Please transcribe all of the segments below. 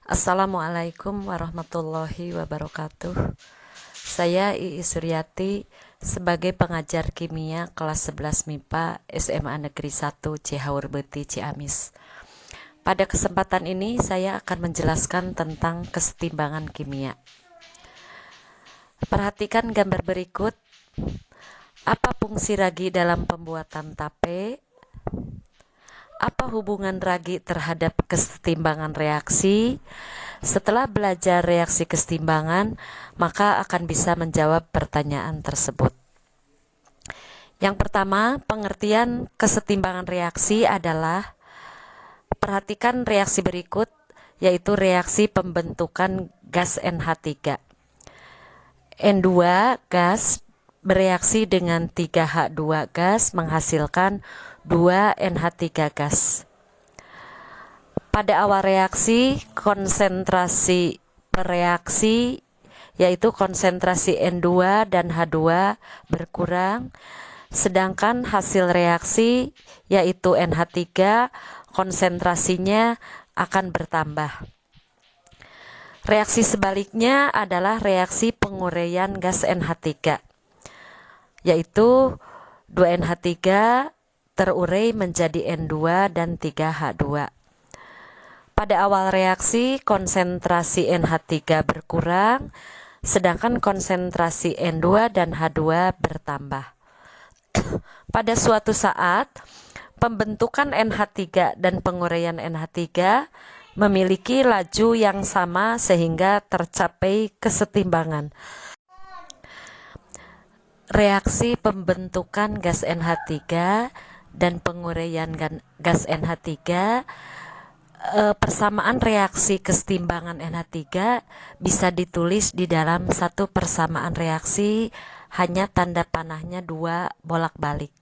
Assalamualaikum warahmatullahi wabarakatuh. Saya Iis Suryati sebagai pengajar kimia kelas 11 MIPA SMA Negeri 1 Cihaur Beuti Ciamis. Pada kesempatan ini saya akan menjelaskan tentang kesetimbangan kimia. Perhatikan gambar berikut. Apa fungsi ragi dalam pembuatan tape? Apa hubungan ragi terhadap kesetimbangan reaksi? Setelah belajar reaksi kesetimbangan, maka akan bisa menjawab pertanyaan tersebut. Yang pertama, pengertian kesetimbangan reaksi adalah perhatikan reaksi berikut, yaitu reaksi pembentukan gas NH3. N2 gas bereaksi dengan 3H2 gas menghasilkan 2NH3 gas. Pada awal reaksi, konsentrasi pereaksi yaitu konsentrasi N2 dan H2 berkurang, sedangkan hasil reaksi yaitu NH3 konsentrasinya akan bertambah. Reaksi sebaliknya adalah reaksi penguraian gas NH3, yaitu 2NH3 terurai menjadi N2 dan 3H2. Pada awal reaksi, konsentrasi NH3 berkurang, sedangkan konsentrasi N2 dan H2 bertambah. Pada suatu saat, pembentukan NH3 dan penguraian NH3 memiliki laju yang sama sehingga tercapai kesetimbangan. Reaksi pembentukan gas NH3 dan penguraian gas NH3, persamaan reaksi kesetimbangan NH3 bisa ditulis di dalam satu persamaan reaksi, hanya tanda panahnya 2 bolak-balik.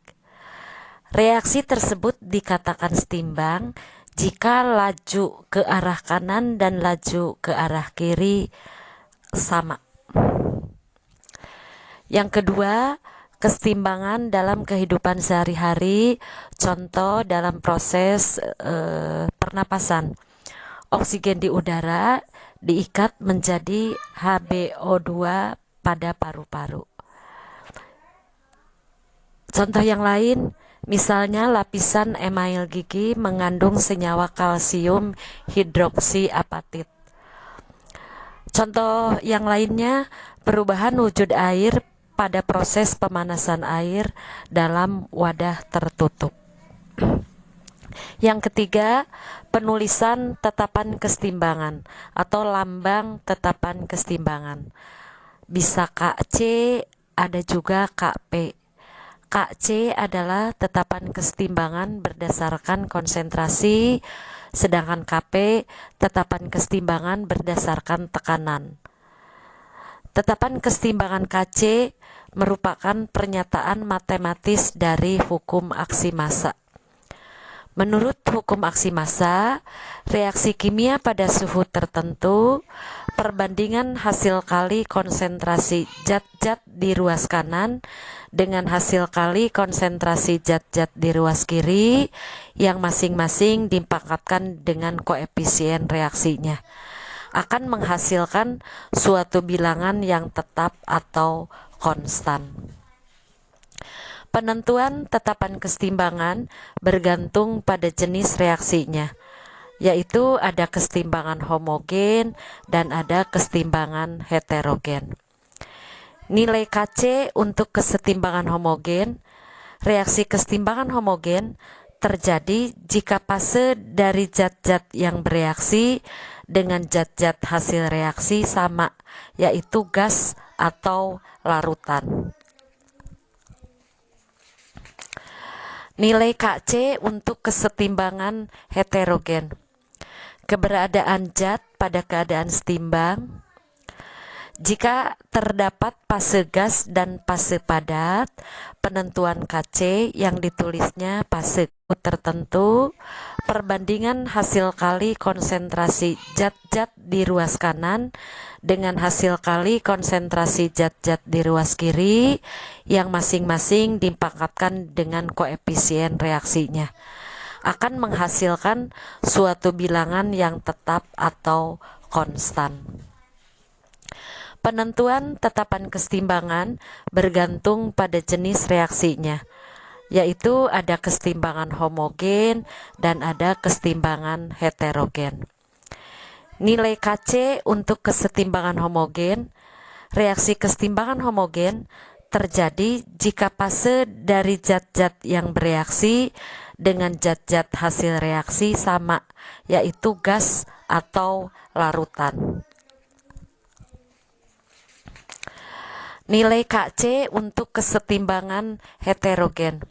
Reaksi tersebut dikatakan setimbang jika laju ke arah kanan dan laju ke arah kiri sama. Yang kedua, kesetimbangan dalam kehidupan sehari-hari, contoh dalam proses pernapasan. Oksigen di udara diikat menjadi HbO2 pada paru-paru. Contoh yang lain, misalnya lapisan email gigi mengandung senyawa kalsium hidroksiapatit. Contoh yang lainnya, perubahan wujud air pada proses pemanasan air dalam wadah tertutup. Yang ketiga, penulisan tetapan kesetimbangan atau lambang tetapan kesetimbangan. Bisa KC, ada juga KP. KC adalah tetapan kesetimbangan berdasarkan konsentrasi, sedangkan KP tetapan kesetimbangan berdasarkan tekanan. Tetapan kesetimbangan KC merupakan pernyataan matematis dari hukum aksi massa. Menurut hukum aksi massa, reaksi kimia pada suhu tertentu, perbandingan hasil kali konsentrasi zat-zat di ruas kanan dengan hasil kali konsentrasi zat-zat di ruas kiri yang masing-masing dipangkatkan dengan koefisien reaksinya akan menghasilkan suatu bilangan yang tetap atau konstan. Penentuan tetapan kesetimbangan bergantung pada jenis reaksinya, yaitu ada kesetimbangan homogen dan ada kesetimbangan heterogen. Nilai KC untuk kesetimbangan homogen, reaksi kesetimbangan homogen terjadi jika fase dari zat-zat yang bereaksi dengan zat-zat hasil reaksi sama, yaitu gas atau larutan. Nilai KC untuk kesetimbangan heterogen, keberadaan zat pada keadaan setimbang. Jika terdapat fase gas dan fase padat, penentuan KC yang ditulisnya fase tertentu, perbandingan hasil kali konsentrasi zat-zat di ruas kanan dengan hasil kali konsentrasi zat-zat di ruas kiri yang masing-masing dipangkatkan dengan koefisien reaksinya akan menghasilkan suatu bilangan yang tetap atau konstan. Penentuan tetapan kesetimbangan bergantung pada jenis reaksinya, yaitu ada kesetimbangan homogen dan ada kesetimbangan heterogen. Nilai Kc untuk kesetimbangan homogen. Reaksi kesetimbangan homogen terjadi jika fase dari zat-zat yang bereaksi dengan zat-zat hasil reaksi sama, yaitu gas atau larutan. Nilai Kc untuk kesetimbangan heterogen.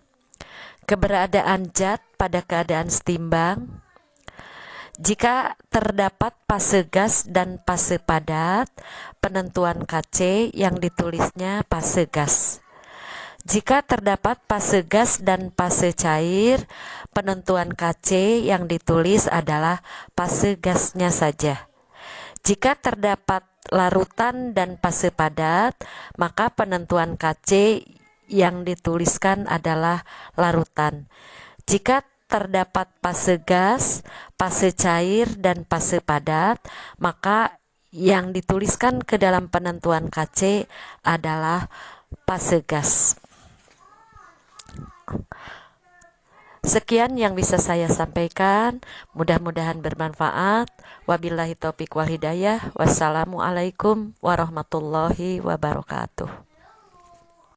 Keberadaan zat pada keadaan setimbang. Jika terdapat fase gas dan fase padat, penentuan Kc yang ditulisnya fase gas. Jika terdapat fase gas dan fase cair, penentuan Kc yang ditulis adalah fase gasnya saja. Jika terdapat larutan dan fase padat, maka penentuan Kc yang dituliskan adalah larutan. Jika terdapat fase gas, fase cair, dan fase padat, maka yang dituliskan ke dalam penentuan Kc adalah fase gas. Sekian yang bisa saya sampaikan, mudah-mudahan bermanfaat. Wabillahi taufiq wal hidayah. Wassalamualaikum warahmatullahi wabarakatuh.